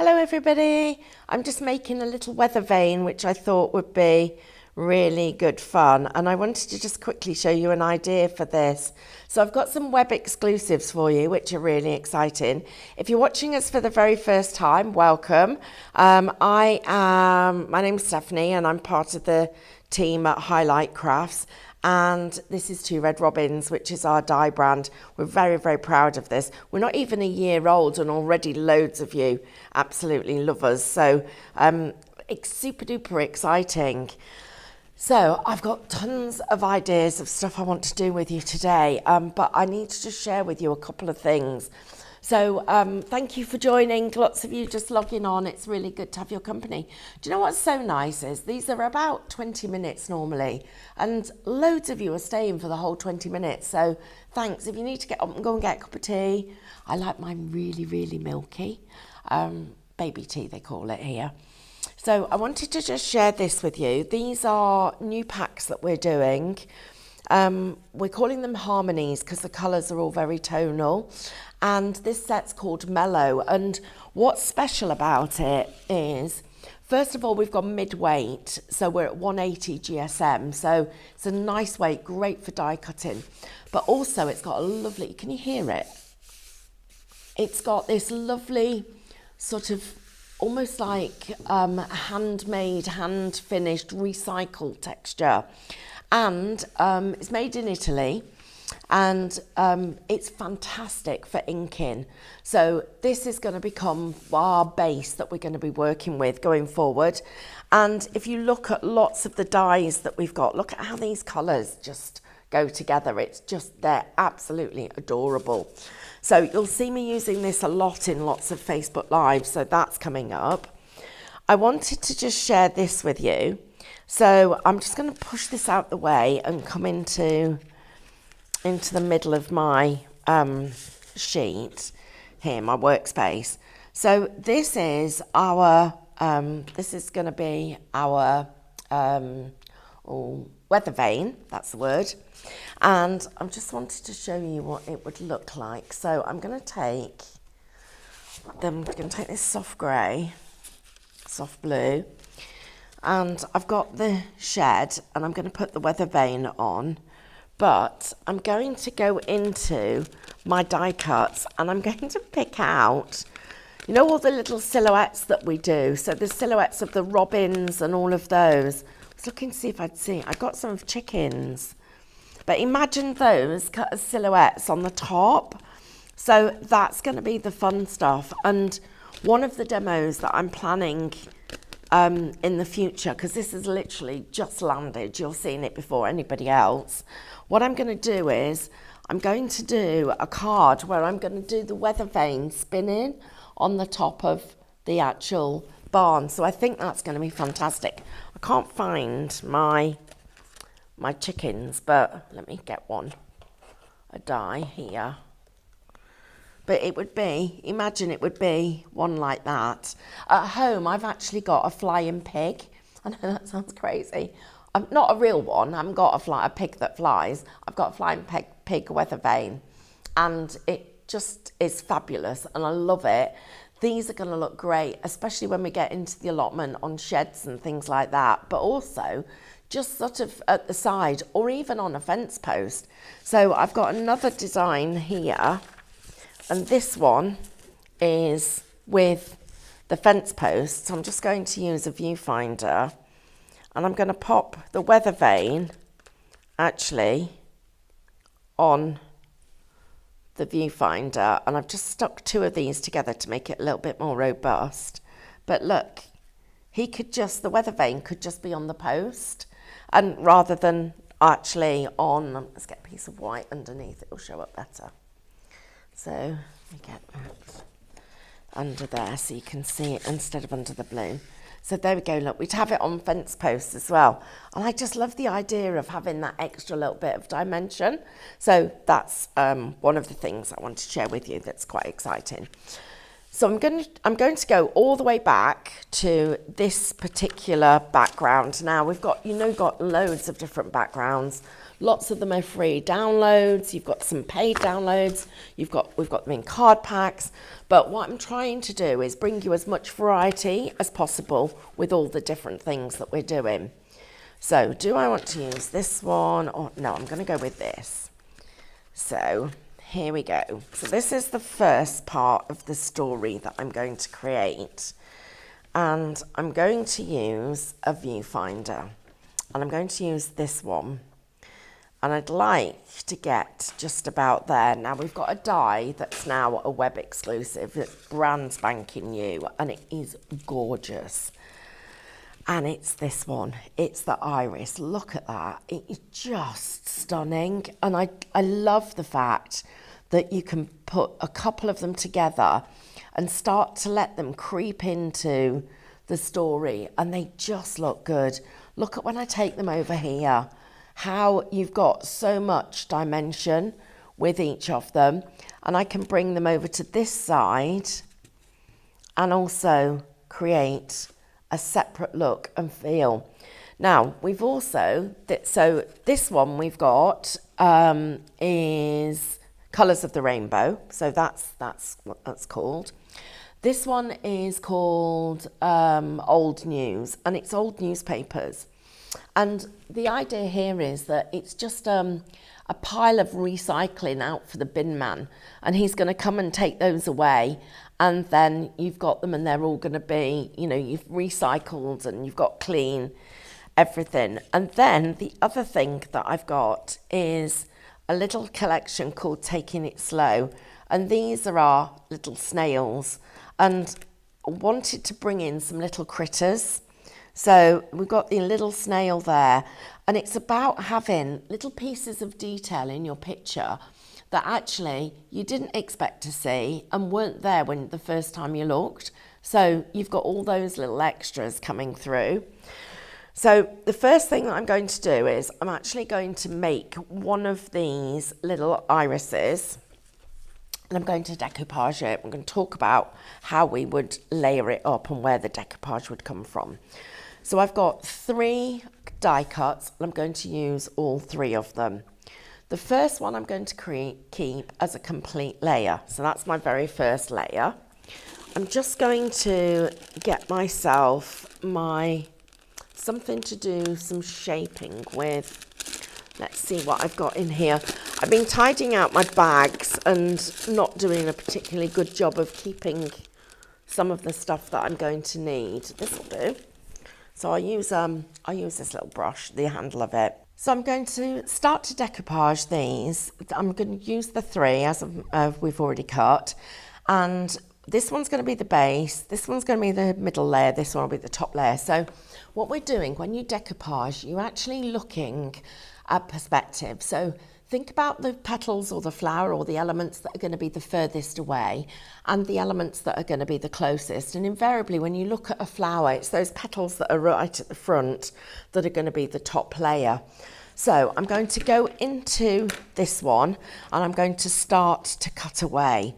Hello everybody, I'm just making a little weather vane which I thought would be really good fun, and I wanted to just quickly show you an idea for this. So I've got some web exclusives for you which are really exciting. If you're watching us for the very first time, welcome. My name's Stephanie and I'm part of the team at Highlight Crafts. And this is Two Red Robins, which is our dye brand. We're very, very proud of this. We're not even a year old and already loads of you absolutely love us. So it's super duper exciting. So I've got tons of ideas of stuff I want to do with you today, but I need to just share with you a couple of things. So thank you for joining. Lots of you just logging on. It's really good to have your company. Do you know what's so nice is these are about 20 minutes normally, and loads of you are staying for the whole 20 minutes. So thanks. If you need to get up and go and get a cup of tea, I like mine really, really milky. Baby tea, they call it here. So I wanted to just share this with you. These are new packs that we're doing. We're calling them harmonies because the colours are all very tonal, and this set's called Mellow. And what's special about it is, first of all, we've got mid-weight, so we're at 180 GSM, so it's a nice weight, great for die cutting, but also it's got a lovely, can you hear it? It's got this lovely sort of almost like handmade, hand-finished, recycled texture. And it's made in Italy, and it's fantastic for inking. So this is going to become our base that we're going to be working with going forward. And if you look at lots of the dyes that we've got, look at how these colours just go together. It's just, they're absolutely adorable. So you'll see me using this a lot in lots of Facebook Lives, so that's coming up. I wanted to just share this with you. So I'm just going to push this out the way and come into the middle of my sheet here, my workspace. So this is our, this is going to be our weather vane, that's the word. And I just wanted to show you what it would look like. So I'm going to take this soft grey, soft blue, and I've got the shed and I'm going to put the weather vane on, but I'm going to go into my die cuts and I'm going to pick out, you know, all the little silhouettes that we do. So the silhouettes of the robins and all of those. I was looking to see if I'd see, I got some of chickens, but imagine those cut as silhouettes on the top. So that's going to be the fun stuff. And one of the demos that I'm planning in the future, because this is literally just landed, you're seeing it before anybody else. What I'm going to do is I'm going to do a card where I'm going to do the weather vane spinning on the top of the actual barn. So I think that's going to be fantastic. I can't find my chickens, but let me get a die here. But it would be, imagine it would be one like that. At home, I've actually got a flying pig. I know that sounds crazy. I'm not a real one. I haven't got a pig that flies. I've got a flying pig weather vane. And it just is fabulous and I love it. These are going to look great, especially when we get into the allotment on sheds and things like that. But also just sort of at the side or even on a fence post. So I've got another design here. And this one is with the fence posts. I'm just going to use a viewfinder and I'm going to pop the weather vane actually on the viewfinder, and I've just stuck two of these together to make it a little bit more robust. But look, the weather vane could just be on the post, and rather than actually on, let's get a piece of white underneath, it'll show up better. So let me get that under there so you can see it instead of under the blue. So there we go, look, we'd have it on fence posts as well. And I just love the idea of having that extra little bit of dimension. So that's one of the things I want to share with you that's quite exciting. So I'm going to go all the way back to this particular background. Now we've got loads of different backgrounds. Lots of them are free downloads. You've got some paid downloads. We've got them in card packs. But what I'm trying to do is bring you as much variety as possible with all the different things that we're doing. So do I want to use this one or no, I'm going to go with this. So here we go. So this is the first part of the story that I'm going to create. And I'm going to use a viewfinder. And I'm going to use this one. And I'd like to get just about there. Now we've got a die that's now a web exclusive. It's brand spanking new and it is gorgeous. And it's this one. It's the iris. Look at that. It is just stunning. And I love the fact that you can put a couple of them together and start to let them creep into the story. And they just look good. Look at when I take them over here, how you've got so much dimension with each of them. And I can bring them over to this side and also create a separate look and feel. Now we've also, so this one we've got is Colours of the Rainbow. So that's what that's called. This one is called Old News, and it's old newspapers. And the idea here is that it's just a pile of recycling out for the bin man, and he's going to come and take those away, and then you've got them and they're all going to be, you've recycled and you've got clean everything. And then the other thing that I've got is a little collection called Taking It Slow, and these are our little snails, and I wanted to bring in some little critters. So we've got the little snail there, and it's about having little pieces of detail in your picture that actually you didn't expect to see and weren't there when the first time you looked. So you've got all those little extras coming through. So the first thing that I'm going to do is I'm actually going to make one of these little irises, and I'm going to decoupage it. I'm going to talk about how we would layer it up and where the decoupage would come from. So I've got 3 die cuts, and I'm going to use all 3 of them. The first one I'm going to keep as a complete layer. So that's my very first layer. I'm just going to get myself something to do some shaping with. Let's see what I've got in here. I've been tidying out my bags and not doing a particularly good job of keeping some of the stuff that I'm going to need. This will do. So I use this little brush, the handle of it. So I'm going to start to decoupage these. I'm going to use the 3 as we've already cut. And this one's going to be the base. This one's going to be the middle layer. This one will be the top layer. So what we're doing when you decoupage, you're actually looking at perspective. So think about the petals or the flower or the elements that are going to be the furthest away and the elements that are going to be the closest. And invariably, when you look at a flower, it's those petals that are right at the front that are going to be the top layer. So I'm going to go into this one and I'm going to start to cut away.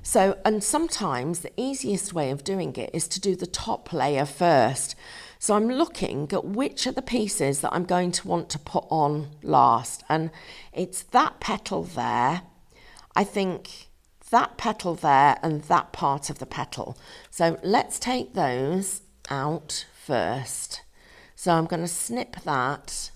So, and sometimes the easiest way of doing it is to do the top layer first. So I'm looking at which are the pieces that I'm going to want to put on last. And it's that petal there, I think that petal there and that part of the petal. So let's take those out first. So I'm going to snip that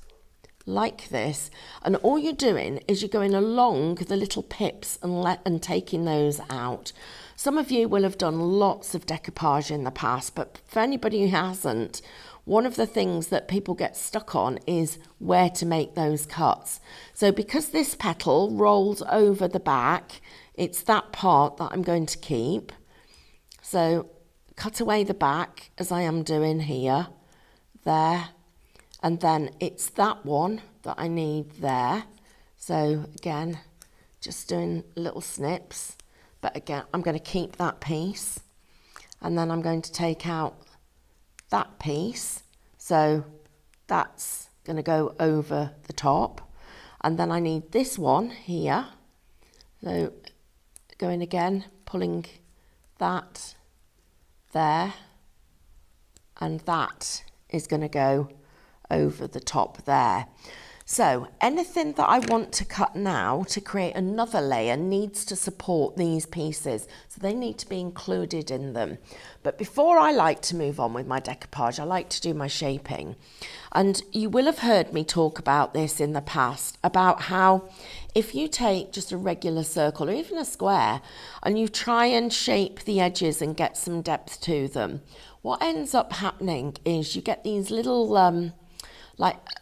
like this. And all you're doing is you're going along the little pips and taking those out. Some of you will have done lots of decoupage in the past, but for anybody who hasn't, one of the things that people get stuck on is where to make those cuts. So because this petal rolls over the back, it's that part that I'm going to keep. So cut away the back as I am doing here, there, and then it's that one that I need there. So again, just doing little snips. But again, I'm going to keep that piece, and then I'm going to take out that piece. So that's going to go over the top. And then I need this one here. So going again, pulling that there, and that is going to go over the top there. So anything that I want to cut now to create another layer needs to support these pieces. So they need to be included in them. But before I like to move on with my decoupage, I like to do my shaping. And you will have heard me talk about this in the past, about how if you take just a regular circle or even a square and you try and shape the edges and get some depth to them, what ends up happening is you get these little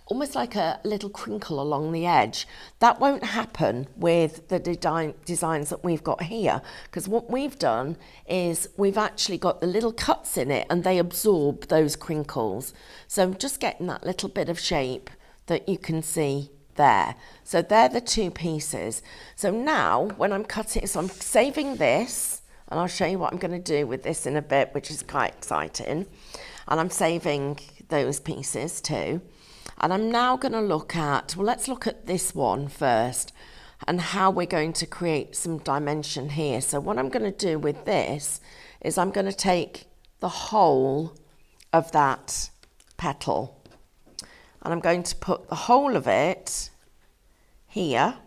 almost like a little crinkle along the edge. That won't happen with the designs that we've got here, because what we've done is we've actually got the little cuts in it and they absorb those crinkles. So I'm just getting that little bit of shape that you can see there. So they're the two pieces. So now when I'm cutting, so I'm saving this, and I'll show you what I'm going to do with this in a bit, which is quite exciting. And I'm saving those pieces too. And I'm now going to look at, well, let's look at this one first and how we're going to create some dimension here. So what I'm going to do with this is I'm going to take the whole of that petal and I'm going to put the whole of it here,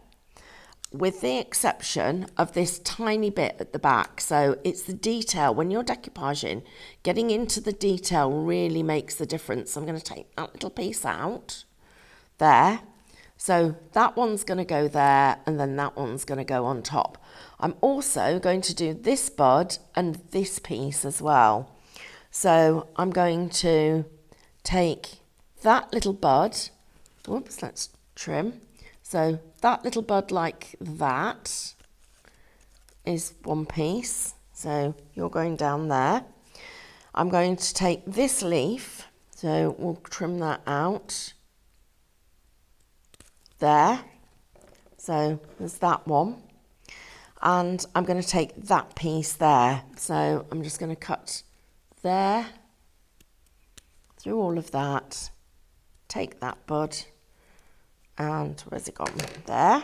with the exception of this tiny bit at the back. So it's the detail. When you're decoupaging, getting into the detail really makes the difference. I'm going to take that little piece out there. So that one's going to go there, and then that one's going to go on top. I'm also going to do this bud and this piece as well. So I'm going to take that little bud, whoops, let's trim. So that little bud like that is one piece. So you're going down there. I'm going to take this leaf, so we'll trim that out there. So there's that one. And I'm going to take that piece there. So I'm just going to cut there, through all of that, take that bud, and where's it gone? There.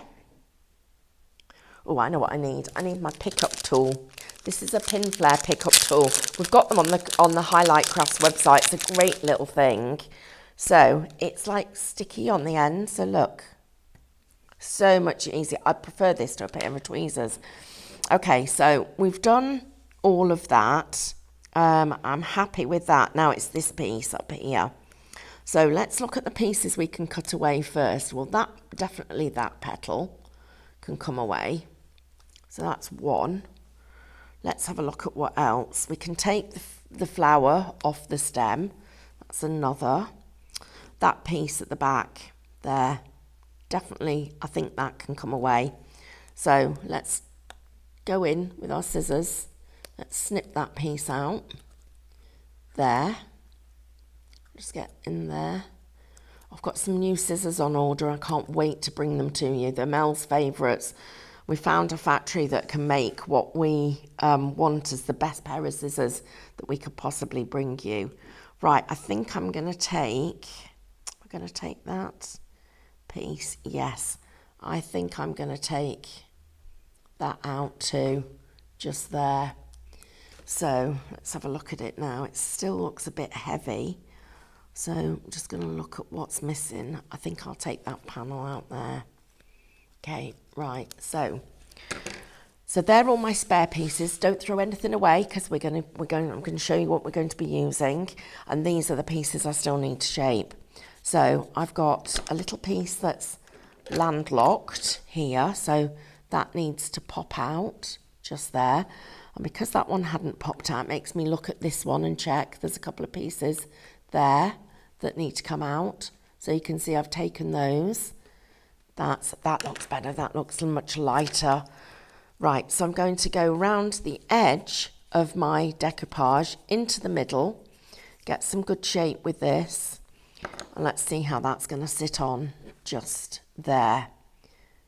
Oh, I know what I need. I need my pickup tool. This is a Pinflair pickup tool. We've got them on the Highlight Crafts website. It's a great little thing. So it's like sticky on the end. So look, so much easier. I prefer this to a pair of tweezers. Okay, so we've done all of that. I'm happy with that. Now it's this piece up here. So let's look at the pieces we can cut away first. Well, definitely that petal can come away. So that's one. Let's have a look at what else. We can take the flower off the stem. That's another. That piece at the back there, definitely, I think that can come away. So let's go in with our scissors. Let's snip that piece out there. Just get in there. I've got some new scissors on order. I can't wait to bring them to you. They're Mel's favourites. We found a factory that can make what we want as the best pair of scissors that we could possibly bring you. Right, I think I'm going to take that piece. Yes, I think I'm going to take that out too, just there. So let's have a look at it now. It still looks a bit heavy. So I'm just going to look at what's missing. I think I'll take that panel out there. Okay, right. So they're all my spare pieces. Don't throw anything away because I'm going to show you what we're going to be using. And these are the pieces I still need to shape. So I've got a little piece that's landlocked here. So that needs to pop out just there. And because that one hadn't popped out, it makes me look at this one and check. There's a couple of pieces there that need to come out. So you can see I've taken those. That looks better. That looks much lighter. Right, so I'm going to go around the edge of my decoupage into the middle, get some good shape with this, and let's see how that's going to sit on just there.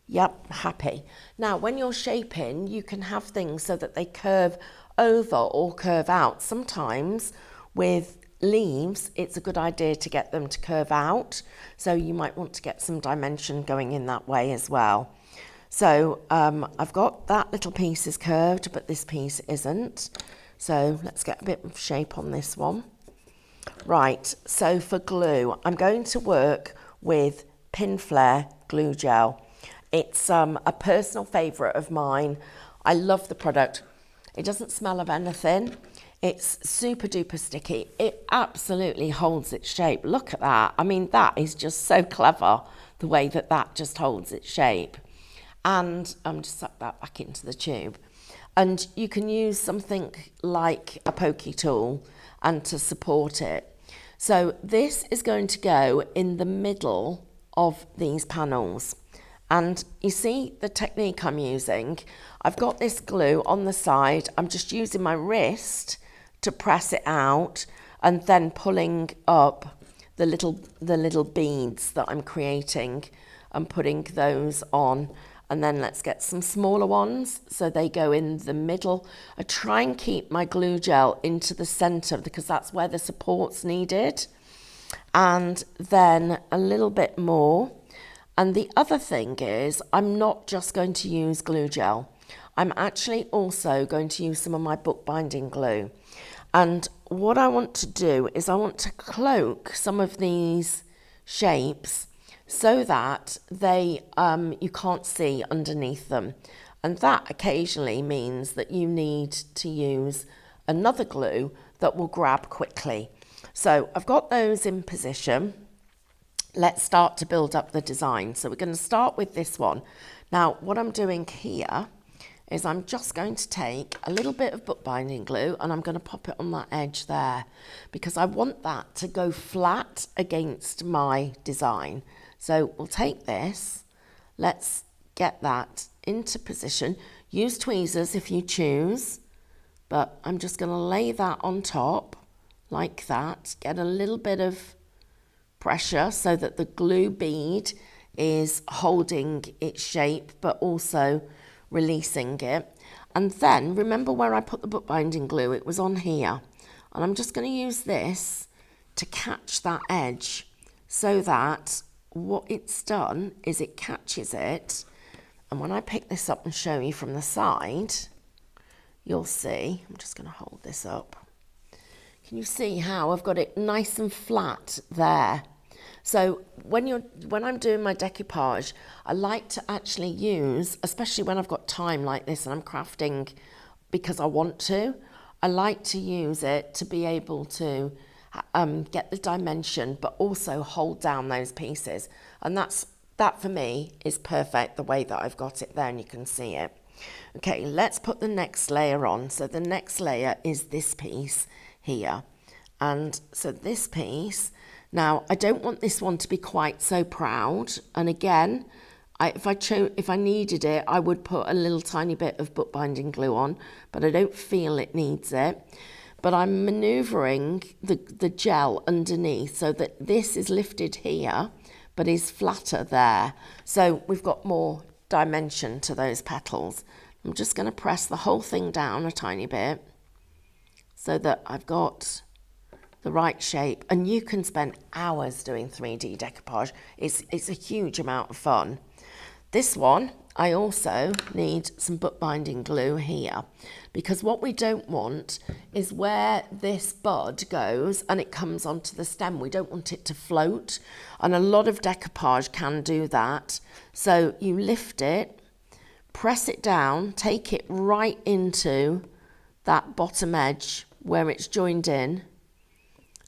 Yep, happy. Now, when you're shaping, you can have things so that they curve over or curve out. Sometimes with leaves, it's a good idea to get them to curve out. So you might want to get some dimension going in that way as well. So I've got that little piece is curved, but this piece isn't. So let's get a bit of shape on this one. Right, so for glue, I'm going to work with Pinflair glue gel. It's a personal favourite of mine. I love the product. It doesn't smell of anything. It's super duper sticky. It absolutely holds its shape. Look at that. I mean, that is just so clever, the way that that just holds its shape. And just suck that back into the tube. And you can use something like a pokey tool and to support it. So this is going to go in the middle of these panels. And you see the technique I'm using? I've got this glue on the side. I'm just using my wrist to press it out and then pulling up the little beads that I'm creating and putting those on. And then let's get some smaller ones so they go in the middle. I try and keep my glue gel into the center because that's where the support's needed. And then a little bit more. And the other thing is, I'm not just going to use glue gel. I'm actually also going to use some of my bookbinding glue. And what I want to do is I want to cloak some of these shapes so that they you can't see underneath them. And that occasionally means that you need to use another glue that will grab quickly. So I've got those in position. Let's start to build up the design. So we're going to start with this one. Now, what I'm doing here is I'm just going to take a little bit of bookbinding glue and I'm going to pop it on that edge there because I want that to go flat against my design. So we'll take this, let's get that into position. Use tweezers if you choose, but I'm just going to lay that on top like that, get a little bit of pressure so that the glue bead is holding its shape but also releasing it. And then remember where I put the bookbinding glue, it was on here. And I'm just going to use this to catch that edge so that what it's done is it catches it. And when I pick this up and show you from the side, you'll see, I'm just going to hold this up. Can you see how I've got it nice and flat there? So when I'm doing my decoupage, I like to actually use, especially when I've got time like this and I'm crafting because I want to, I like to use it to be able to get the dimension but also hold down those pieces. And that for me is perfect the way that I've got it there and you can see it. Okay, let's put the next layer on. So the next layer is this piece here. And so this piece, now I don't want this one to be quite so proud. And again, if I needed it, I would put a little tiny bit of bookbinding glue on, but I don't feel it needs it. But I'm maneuvering the gel underneath so that this is lifted here, but is flatter there. So we've got more dimension to those petals. I'm just going to press the whole thing down a tiny bit so that I've got the right shape. And you can spend hours doing 3D decoupage. It's a huge amount of fun. This one, I also need some bookbinding glue here because what we don't want is where this bud goes and it comes onto the stem. We don't want it to float, and a lot of decoupage can do that. So you lift it, press it down, take it right into that bottom edge where it's joined in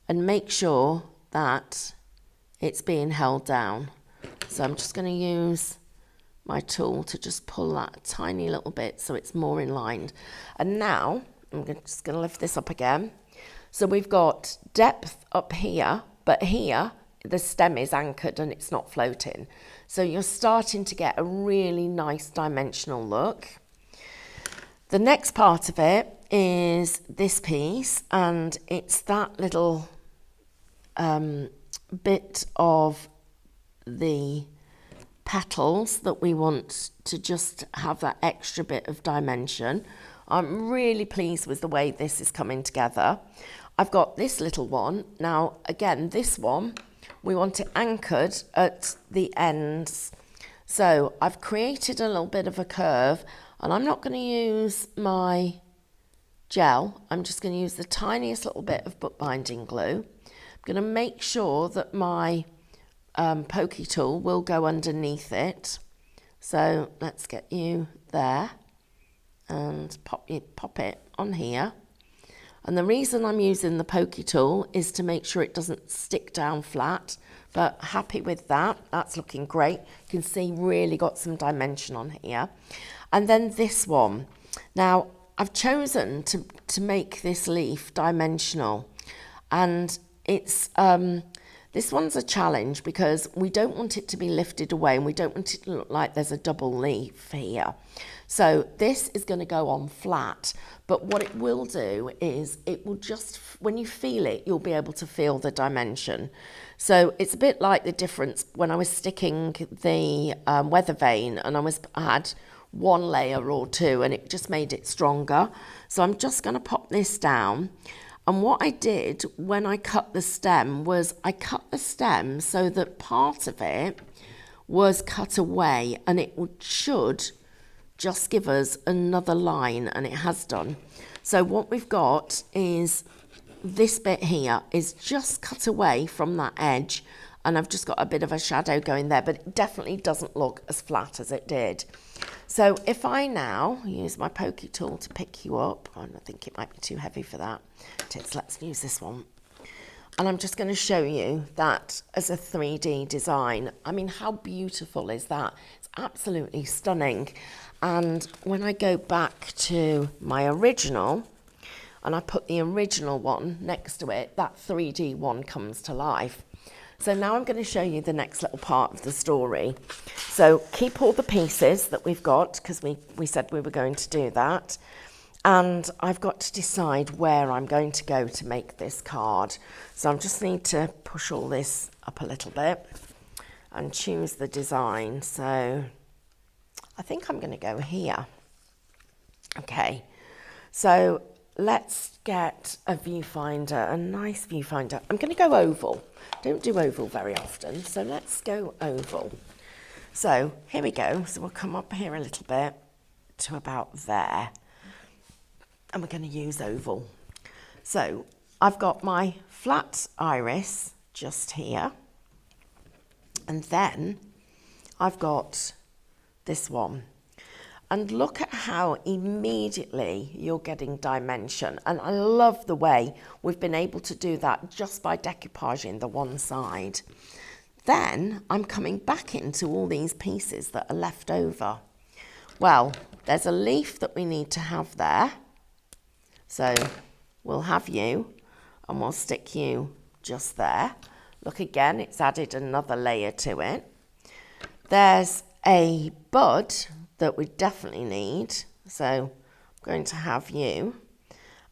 and make sure that it's being held down. So I'm just going to use my tool to just pull that a tiny little bit so it's more in line. And now I'm just going to lift this up again. So we've got depth up here, but here the stem is anchored and it's not floating. So you're starting to get a really nice dimensional look. The next part of it is this piece, and it's that little bit of the petals that we want to just have that extra bit of dimension. I'm really pleased with the way this is coming together. I've got this little one. Now, again, this one, we want it anchored at the ends So I've created a little bit of a curve, and I'm not going to use my gel. I'm just going to use the tiniest little bit of bookbinding glue. I'm going to make sure that my pokey tool will go underneath it. So let's get you there and pop it on here. And the reason I'm using the pokey tool is to make sure it doesn't stick down flat, but happy with that. That's looking great. You can see really got some dimension on here. And then this one. Now, I've chosen to make this leaf dimensional, and it's this one's a challenge because we don't want it to be lifted away and we don't want it to look like there's a double leaf here. So this is going to go on flat, but what it will do is it will just, when you feel it, you'll be able to feel the dimension. So it's a bit like the difference when I was sticking the weather vane and I had one layer or two and it just made it stronger. So I'm just going to pop this down. And what I did when I cut the stem was I cut the stem so that part of it was cut away, and it should just give us another line, and it has done. So what we've got is this bit here is just cut away from that edge, and I've just got a bit of a shadow going there, but it definitely doesn't look as flat as it did. So if I now use my pokey tool to pick you up, I think it might be too heavy for that. Let's use this one. And I'm just going to show you that as a 3D design. I mean, how beautiful is that? It's absolutely stunning. And when I go back to my original, and I put the original one next to it, that 3D one comes to life. So now I'm going to show you the next little part of the story. So keep all the pieces that we've got, because we said we were going to do that. And I've got to decide where I'm going to go to make this card. So I just need to push all this up a little bit and choose the design. So I think I'm going to go here. Okay, so let's get a viewfinder, a nice viewfinder. I'm going to go oval. Don't do oval very often, so let's go oval. So here we go. So we'll come up here a little bit to about there, and we're going to use oval. So I've got my flat iris just here, and then I've got this one. And look at how immediately you're getting dimension. And I love the way we've been able to do that just by decoupaging the one side. Then I'm coming back into all these pieces that are left over. Well, there's a leaf that we need to have there. So we'll have you, and we'll stick you just there. Look again, it's added another layer to it. There's a bud that we definitely need, so I'm going to have you,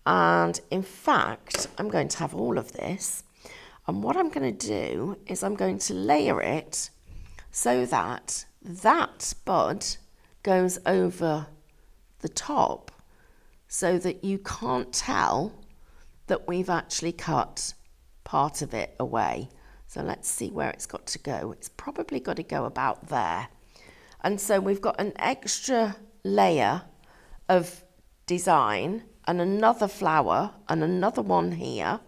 and in fact I'm going to have all of this, and what I'm going to do is I'm going to layer it so that that bud goes over the top so that you can't tell that we've actually cut part of it away. So let's see where it's got to go. It's probably got to go about there. And so we've got an extra layer of design and another flower and another one here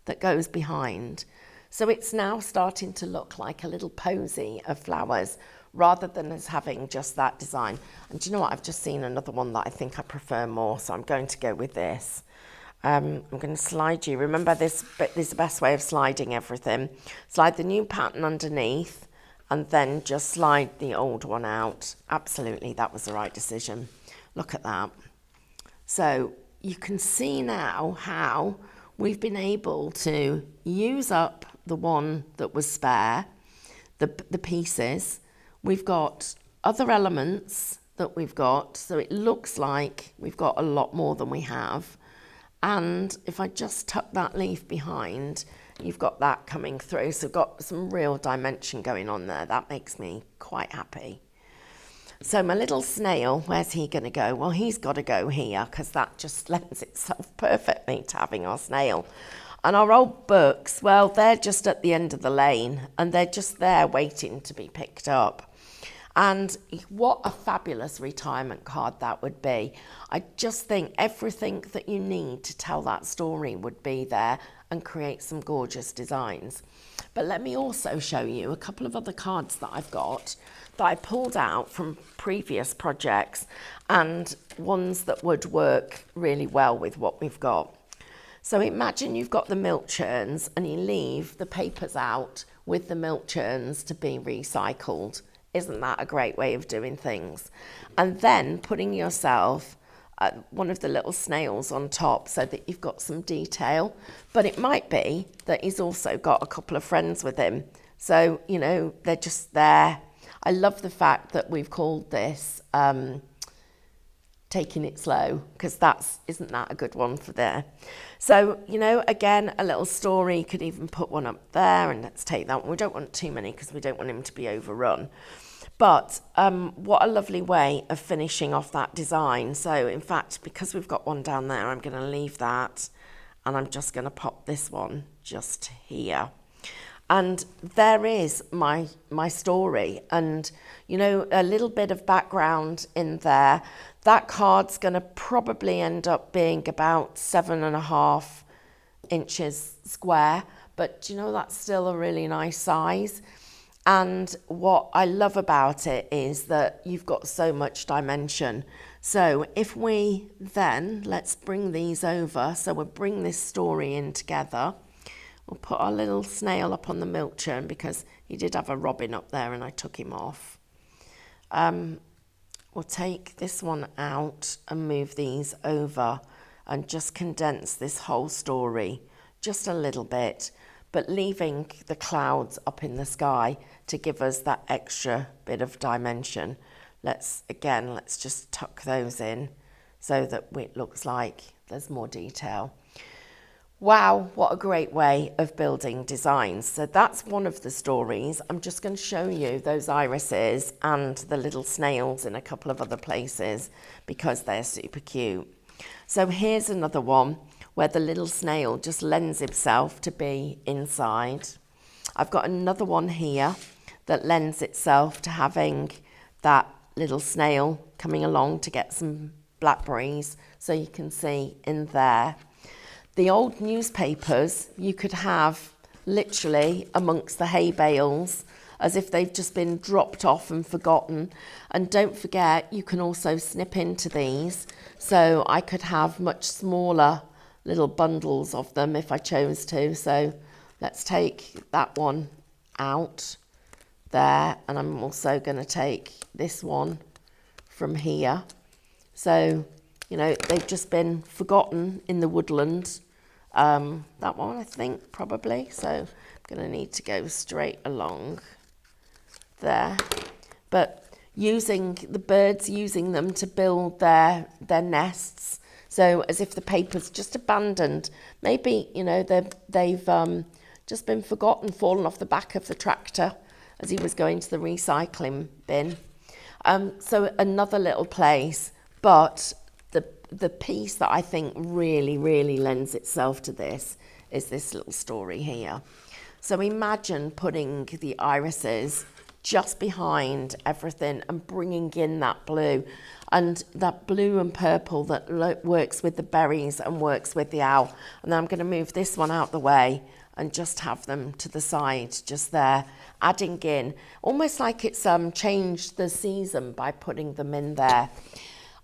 that goes behind. So it's now starting to look like a little posy of flowers rather than as having just that design. And do you know what? I've just seen another one that I think I prefer more, so I'm going to go with this. I'm going to slide you. Remember, this is the best way of sliding everything. Slide the new pattern underneath, and then just slide the old one out. Absolutely, that was the right decision. Look at that. So you can see now how we've been able to use up the one that was spare, the pieces. We've got other elements that we've got, so it looks like we've got a lot more than we have. And if I just tuck that leaf behind, you've got that coming through. So got some real dimension going on there. That makes me quite happy. So my little snail, where's he going to go? Well, he's got to go here because that just lends itself perfectly to having our snail. And our old books, well, they're just at the end of the lane and they're just there waiting to be picked up. And what a fabulous retirement card that would be. I just think everything that you need to tell that story would be there and create some gorgeous designs. But let me also show you a couple of other cards that I've got that I pulled out from previous projects and ones that would work really well with what we've got. So imagine you've got the milk churns and you leave the papers out with the milk churns to be recycled. Isn't that a great way of doing things? And then putting yourself one of the little snails on top so that you've got some detail. But it might be that he's also got a couple of friends with him. So, you know, they're just there. I love the fact that we've called this Taking It Slow, because isn't that a good one for there? So, you know, again, a little story. You could even put one up there, and let's take that one. We don't want too many because we don't want him to be overrun. But what a lovely way of finishing off that design. So, in fact, because we've got one down there, I'm going to leave that, and I'm just going to pop this one just here. And there is my story, and, you know, a little bit of background in there. That card's going to probably end up being about 7.5 inches square, but, you know, that's still a really nice size. And what I love about it is that you've got so much dimension. So if we then, let's bring these over. So we'll bring this story in together. We'll put our little snail up on the milk churn because he did have a robin up there and I took him off. We'll take this one out and move these over and just condense this whole story just a little bit, but leaving the clouds up in the sky to give us that extra bit of dimension. Let's just tuck those in so that it looks like there's more detail. Wow, what a great way of building designs. So that's one of the stories. I'm just going to show you those irises and the little snails in a couple of other places because they're super cute. So here's another one where the little snail just lends himself to be inside. I've got another one here that lends itself to having that little snail coming along to get some blackberries, so you can see in there. The old newspapers you could have literally amongst the hay bales as if they've just been dropped off and forgotten. And don't forget, you can also snip into these. So I could have much smaller little bundles of them if I chose to. So let's take that one out there. And I'm also going to take this one from here. So, you know, they've just been forgotten in the woodland. That one, I think, probably. So I'm going to need to go straight along there. But using the birds, using them to build their nests. So as if the paper's just abandoned. Maybe, you know, they've just been forgotten, fallen off the back of the tractor as he was going to the recycling bin. So another little place, but the piece that I think really, really lends itself to this is this little story here. So imagine putting the irises just behind everything and bringing in that blue and and purple that works with the berries and works with the owl. And then I'm going to move this one out the way and just have them to the side just there, adding in almost like it's changed the season by putting them in there.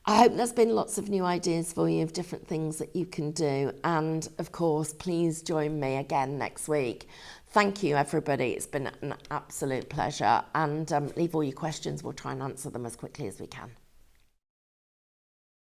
I hope there's been lots of new ideas for you of different things that you can do. And of course, please join me again next week. Thank you, everybody. It's been an absolute pleasure. And leave all your questions. We'll try and answer them as quickly as we can.